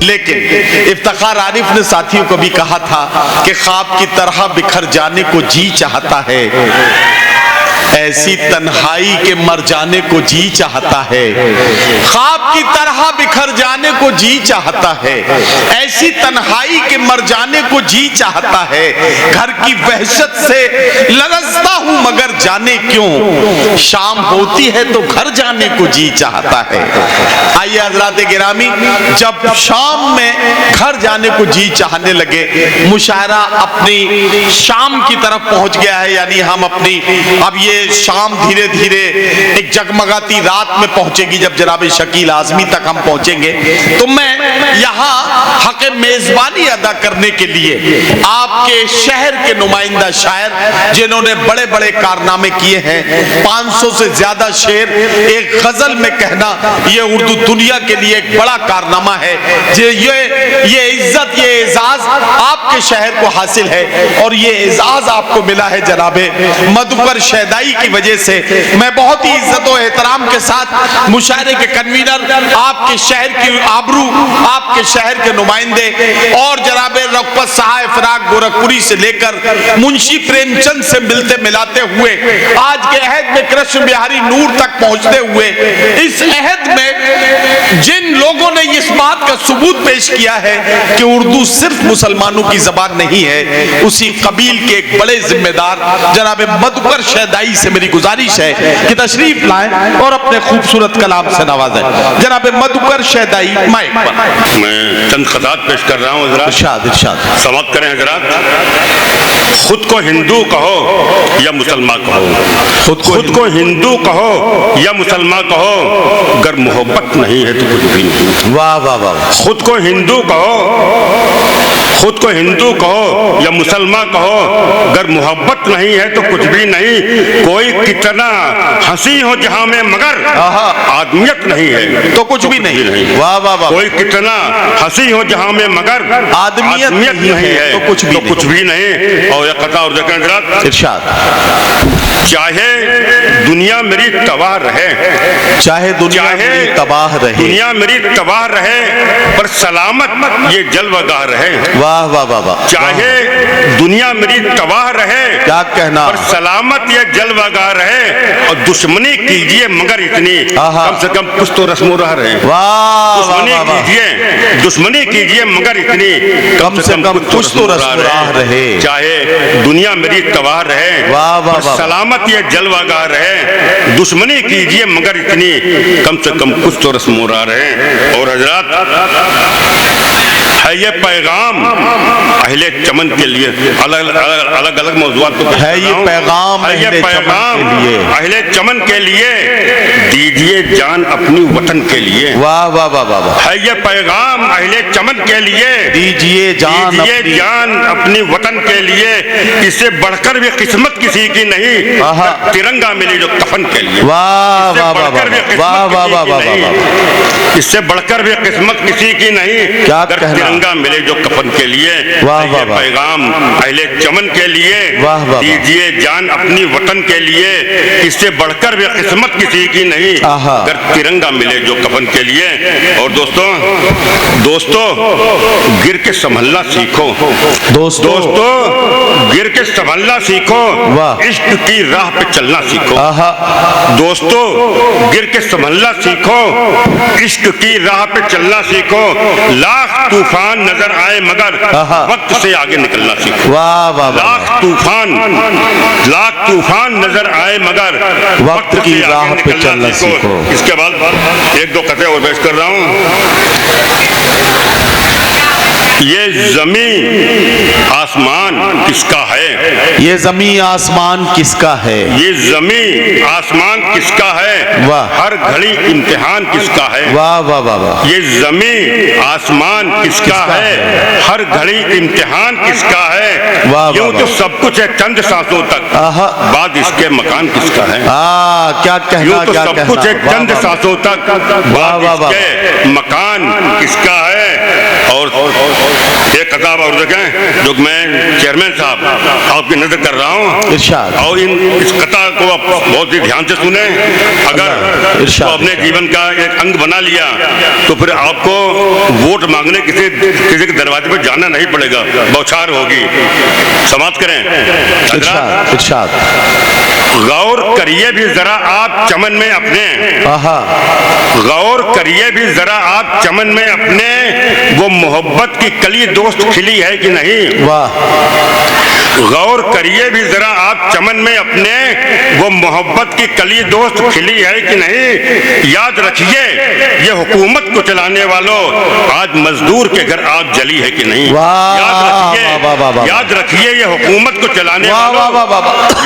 लेकिन इफ्तिखार आरिफ ने साथियों को भी कहा था कि ख्वाब की तरह बिखर जाने को जी चाहता है, ऐसी तन्हाई के मर जाने को जी चाहता है। ख्वाब की तरह बिखर जाने को जी चाहता है, ऐसी तन्हाई के मर जाने को जी चाहता है। घर की वहशत से लरजता हूं मगर जाने क्यों, शाम होती है तो घर जाने को जी चाहता है। आइए हजरात गिरामी, जब शाम में घर जाने को जी चाहने लगे, मुशायरा अपनी शाम की तरफ पहुंच गया है, यानी हम अपनी अब ये शाम धीरे धीरे एक जगमगाती रात में पहुंचेगी। जब जनाब शकील आजमी तक हम पहुंचेंगे तो मैं यहाँ हक मेजबानी अदा करने के लिए आपके शहर के नुमाइंदा शायर जिन्होंने बड़े बड़े कारनामे किए हैं, 500 से ज्यादा शेर एक गजल में कहना, ये उर्दू दुनिया के लिए एक बड़ा कारनामा है। ये इज्जत, ये एजाज आपके शहर को हासिल है और ये एजाज आपको मिला है जनाबे मधुकर शैदाई की वजह से। मैं बहुत ही इज्जत और एहतराम के साथ मुशायरे के कन्वीनर, आपके शहर की आबरू, आपके शहर के नुमाइंदे और जनाबे रफ़त सहाय फराग गोरखपुरी से लेकर मुंशी प्रेमचंद से मिलते मिलाते हुए आज के अहद में कृष्ण बिहारी नूर तक पहुंचते हुए, इस अहद में जिन लोगों ने इस बात का सबूत पेश किया है कि उर्दू सिर्फ मुसलमानों की जबान नहीं है, उसी कबील के एक बड़े जिम्मेदार जनाब मधुकर शैदाई से मेरी गुजारिश है कि तशरीफ लाएं और अपने खूबसूरत कलाम से नवाजें। जनाब मधुकर शैदाई माइक पर। मैं चंद खतात पेश कर रहा हूँ हज़रात। इरशाद इरशाद। समाप्त करें हज़रात। खुद को हिंदू कहो या मुसलमान कहो, खुद को हिंदू कहो या मुसलमान कहो, अगर मोहब्बत नहीं है तो कुछ भी नहीं। वाह वाह वाह। खुद को हिंदू कहो, खुद को हिंदू कहो या मुसलमान कहो, अगर मोहब्बत नहीं है तो कुछ भी नहीं। कोई कितना हंसी हो जहां में मगर आदमियत नहीं है तो कुछ भी नहीं। वाह वाह वाह। कोई कितना हंसी हो जहां में मगर आदमियत नहीं है तो कुछ भी नहीं। और यह कथा और देखें हज़रात। इरशाद। चाहे दुनिया मेरी तबाह रहे, चाहे दुनिया मेरी तबाह रहे, दुनिया मेरी तबाह रहे, पर सलामत ये जलवागाह रहे। वाह वाह वाह वाह। चाहे दुनिया मेरी तबाह रहे, क्या कहना, पर सलामत ये जलवागाह रहे, और दुश्मनी कीजिए मगर इतनी, कम से कम कुछ तो रस्म रह रहे। वाह दुश्मनी कीजिए, दुश्मनी कीजिए मगर इतनी, कम से कम कुछ तो रस्म रहे। चाहे दुनिया मेरी तबाह रहे, वाह वाह वाह, सलामत ये जलवागाह रहे, दुश्मनी कीजिए मगर इतनी, कम से कम कुछ तो रस्म रहे। और हजरात है ये पैगाम अहले चमन के लिए, अलग अलग मौज़ूआत को है ये पैगाम, है ये पैगाम अहले चमन के लिए, दीजिए जान अपनी वतन के लिए। वाह वाह वाह वाह। है ये पैगाम अहले चमन के लिए, दीजिए जान अपनी वतन के लिए, इससे बढ़कर भी किस्मत किसी की नहीं, तिरंगा मिली जो कफन के लिए। वाह वाह वाह वाह वाह वाह वाह। इससे बढ़कर भी किस्मत किसी की नहीं, क्या कहना, तिरंगा मिले जो कफन के लिए। वाह वाह। पैगाम अहले चमन के लिए, वाह वाह। दीजिए जान अपनी वतन के लिए, इससे बढ़कर भी किस्मत किसी की नहीं, अगर तिरंगा मिले जो कफन के लिए। और दोस्तों गिर के संभलना सीखो, दोस्तों गिर के संभलना सीखो, इश्क की राह पे चलना सीखो। दोस्तों गिर के संभलना सीखो, इश्क की राह पे चलना सीखो, लाख तूफान नजर आए मगर वक्त से आगे निकलना सीखो। वाह वाह। लाख तूफान नजर आए मगर वक्त की राह पे चलना सीखो। इसके बाद एक दो कथे और पेश कर रहा हूँ। ये जमीन आसमान किसका है, ये जमीन आसमान किसका है, ये जमीन आसमान किसका है, वाह। हर घड़ी इम्तिहान किसका है। वाह वाह वाह वाह। ये जमीन आसमान किसका है, हर घड़ी इम्तिहान किसका है। यूं तो सब कुछ है चंद सांसों तक, बाद इसके मकान किसका है। क्या कहना, यूं तो सब कुछ है चंद सांसों तक, बाद इसके मकान किसका है। और एक किताब और देखें जो मैं चेयरमैन साहब आपकी आपकी नजर कर रहा हूँ इरशाद। और इस कथा को आप बहुत ही ध्यान से सुने। अगर इसको अपने जीवन का एक अंग बना लिया तो फिर आपको वोट मांगने किसी के दरवाजे पर जाना नहीं पड़ेगा, बौछार होगी। समाप्त करें। इरशाद इरशाद। गौर करिए भी जरा आप चमन में अपने, गौर करिए भी जरा आप चमन में अपने, वो मोहब्बत की कली दोस्त खिली है कि नहीं। वाह। गौर करिए भी जरा आप चमन में अपने, वो मोहब्बत की कली दोस्त खिली है कि नहीं। याद रखिए ये हुकूमत को चलाने वालों, आज मजदूर के घर आग जली है कि नहीं। याद रखिए ये हुकूमत को चलाने वालों,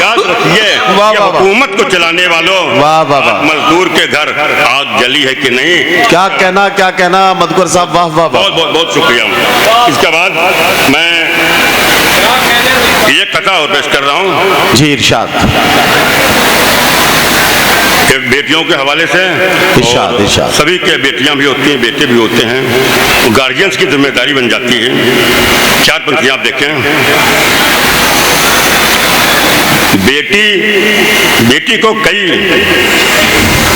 याद रखिए ये हुकूमत को चलाने वालों, आज मजदूर के घर आग जली है कि नहीं। क्या कहना मधुकर साहब, वाह वाह। बहुत बहुत बहुत शुक्रिया। इसके बाद मैं ये कथा और पेश कर रहा हूँ जी। इरशाद। बेटियों के हवाले से। इरशाद इरशाद। सभी के बेटियां भी होती हैं, बेटे भी होते हैं, गार्जियंस की जिम्मेदारी बन जाती है। 4 पंक्तियां आप देखें। बेटी को कई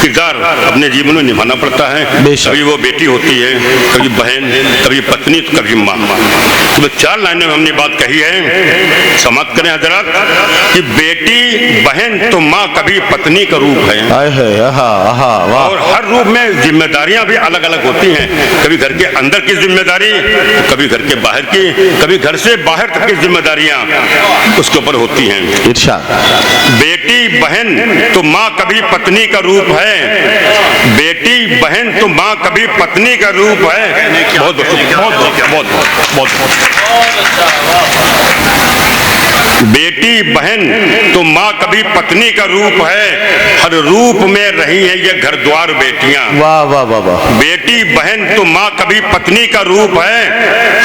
किरदार अपने जीवन में निभाना पड़ता है। कभी वो बेटी होती है, कभी बहन, कभी पत्नी, तो कभी माँ। तो 4 लाइनों में हमने बात कही है, समाप्त करें हजरत, कि बेटी बहन तो माँ कभी पत्नी का रूप है। और हर रूप में जिम्मेदारियां भी अलग अलग होती हैं। कभी घर के अंदर की जिम्मेदारी, कभी घर के बाहर की, कभी घर से बाहर तक की जिम्मेदारियां उसके ऊपर होती हैं। बेटी बहन तो माँ कभी पत्नी का रूप है, बेटी बहन तो माँ कभी पत्नी का रूप है। बहुत बहुत बहुत बेटी बहन तो माँ कभी पत्नी का रूप है, हर रूप में रही है ये घर द्वार बेटियां। वाह वाह वाह वाह। बेटी बहन तो माँ कभी पत्नी का रूप है,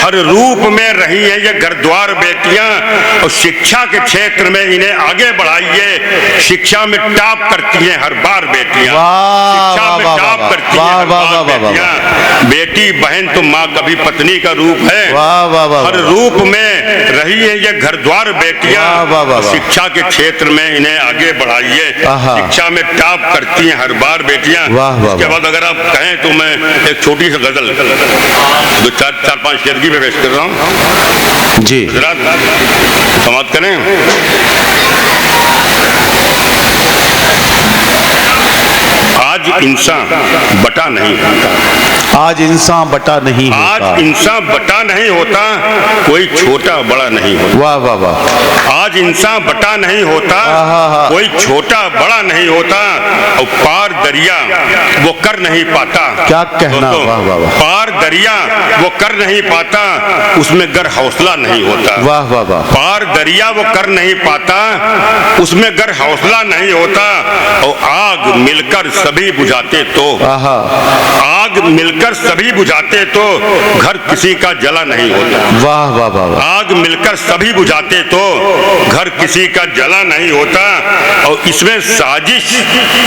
हर रूप में रही है ये घर द्वार बेटियां। और शिक्षा के क्षेत्र में इन्हें आगे बढ़ाइए, शिक्षा में टॉप करती हैं हर बार बेटियां, शिक्षा में टॉप करती हैं हर बार बेटियां। बेटी बहन तो माँ कभी पत्नी का रूप है, हर रूप में रही है ये घर द्वार बेटियां। शिक्षा के क्षेत्र में इन्हें आगे बढ़ाइए, शिक्षा में टॉप करती हैं हर बार बेटियां। इसके बाद अगर आप कहें तो मैं एक छोटी सी गजल 4-5 शेर की पेश कर रहा हूँ जी। समाप्त करें। आज इंसान बटा नहीं होता, आज इंसान बटा नहीं होता, आज इंसान बटा नहीं होता, कोई छोटा बड़ा नहीं होता। वाह वाह वाह। आज इंसान बटा नहीं होता, कोई छोटा बड़ा नहीं होता, और पार दरिया वो कर नहीं पाता। क्या कहना, वाह वाह वाह। पार दरिया वो कर नहीं पाता, उसमें गर हौसला नहीं होता। वाह वाह वाह। पार दरिया वो कर नहीं पाता, उसमें गर हौसला नहीं होता। और आग मिलकर सभी बुझाते तो, आग मिलकर सभी बुझाते तो, घर किसी का जला नहीं होता। वाह वाह वाह। आग मिलकर सभी बुझाते तो, घर किसी का जला नहीं होता। और इसमें साजिश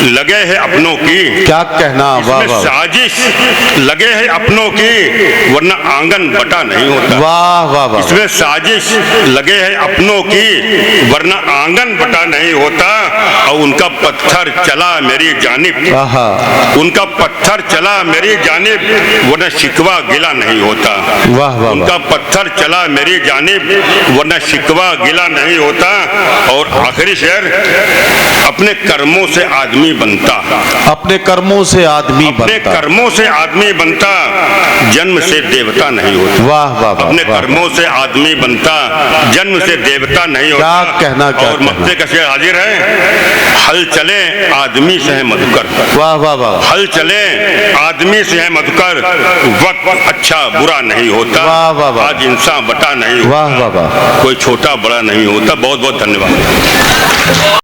लगे है अपनों की। क्या कहना, वाह वाह। साजिश लगे है अपनों की, वरना आंगन बटा नहीं होता। वाह वाह वाह। इसमें साजिश लगे है अपनों की, वरना आंगन बटा नहीं होता। और उनका पत्थर चला मेरी जानिब, उनका पत्थर चला मेरी जानिब, वरना शिकवा गिला नहीं होता। वाह वाह। उनका पत्थर चला मेरी जानिब, वरना शिकवा गिला नहीं होता। और आखिरी शेर, अपने कर्मों से आदमी बनता, अपने कर्मों से आदमी बनता, अपने कर्मों से आदमी बनता, जन्म से देवता नहीं होता। वाह वाह। अपने कर्मों से आदमी बनता, जन्म से देवता नहीं होता। क्या कहना। और मक्ते का शेर हाजिर है, हल चले आदमी से है मधुकर। वाह वाह वाह। हल चले आदमी से है मधुकर, वक्त अच्छा बुरा नहीं होता। वाह वाह वाह। आज इंसान बटा नहीं होता, वाह वाह वाह। कोई छोटा बड़ा नहीं होता। बहुत बहुत धन्यवाद।